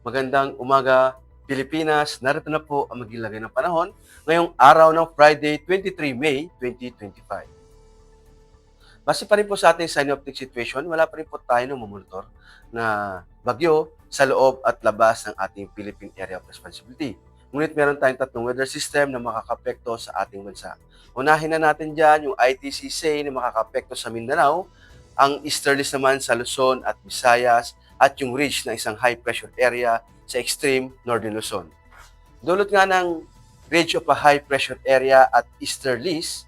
Magandang umaga, Pilipinas. Narito na po ang maglagay ng panahon ngayong araw ng Friday, 23 May 2025. Base pa rin po sa ating synoptic situation, wala pa rin po tayo namumonitor na bagyo sa loob at labas ng ating Philippine Area of Responsibility. Ngunit meron tayong tatlong weather system na makakapekto sa ating bansa. Unahin na natin dyan yung ITCC na makakapekto sa Mindanao, ang easterlies naman sa Luzon at Visayas, at yung ridge na isang high pressure area sa extreme northern Luzon. Dulot nga ng ridge of a high pressure area at easterlies,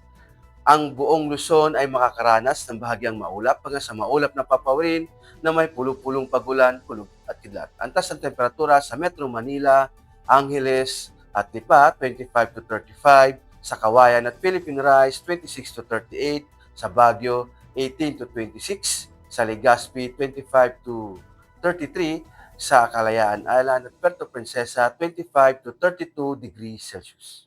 ang buong Luzon ay makakaranas ng bahagyang maulap hanggang sa maulap na papawirin na may pulong-pulong pagulan, kulog at kidlat. Antas ng temperatura sa Metro Manila, Angeles at Lipa, 25 to 35, sa Kawayan at Philippine Rise, 26 to 38, sa Baguio, 18 to 26, sa Legazpi, 25 to 33, sa Kalayaan Island at Puerto Princesa, 25 to 32 degrees Celsius.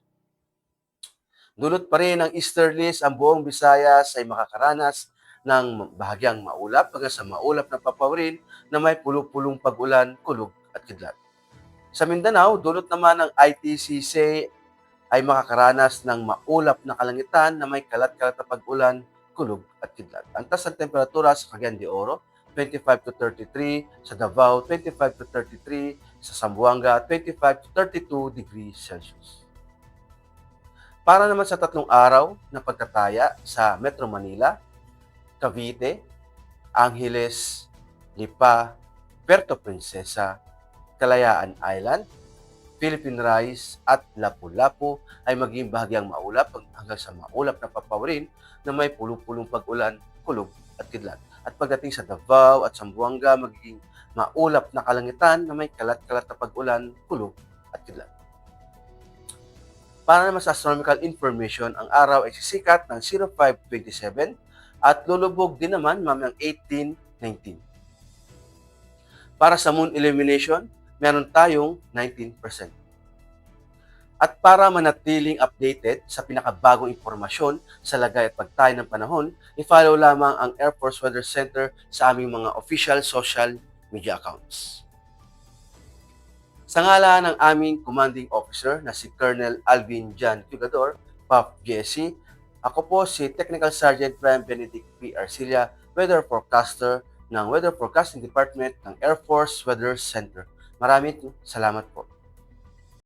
Dulot pa rin ng easterlies, ang buong Visayas ay makakaranas ng bahagyang maulap hanggang sa maulap na papawirin na may pulong-pulong pag-ulan, kulog at kidlat. Sa Mindanao, dulot naman ng ITCC ay makakaranas ng maulap na kalangitan na may kalat-kalat na pag-ulan, kulog at kidlat. Ang taas ng temperatura sa Cagayan de Oro, 25 to 33, sa Davao, 25 to 33, sa Zamboanga, 25 to 32 degrees Celsius. Para naman sa tatlong araw na pagtataya sa Metro Manila, Cavite, Angeles, Lipa, Puerto Princesa, Kalayaan Island, Philippine Rise at Lapu-Lapu ay magiging bahagyang maulap hanggang sa maulap na papawirin na may pulong-pulong pag-ulan, kulog at kidlat. At pagdating sa Davao at Zamboanga, magiging maulap na kalangitan na may kalat-kalat na pag-ulan, kulog at kidlat. Para naman sa astronomical information, ang araw ay sisikat ng 0527 at lulubog din naman mamayang 1819. Para sa moon illumination, meron tayong 19%. At para manatiling updated sa pinakabagong impormasyon sa lagay at pagtayo ng panahon, i-follow lamang ang Air Force Weather Center sa aming mga official social media accounts. Sa ngalan ng aming commanding officer na si Colonel Alvin John Cugador, PAF GSC, ako po si Technical Sergeant Prime Benedict P. Arcilia, Weather Forecaster ng Weather Forecasting Department ng Air Force Weather Center. Maraming salamat po.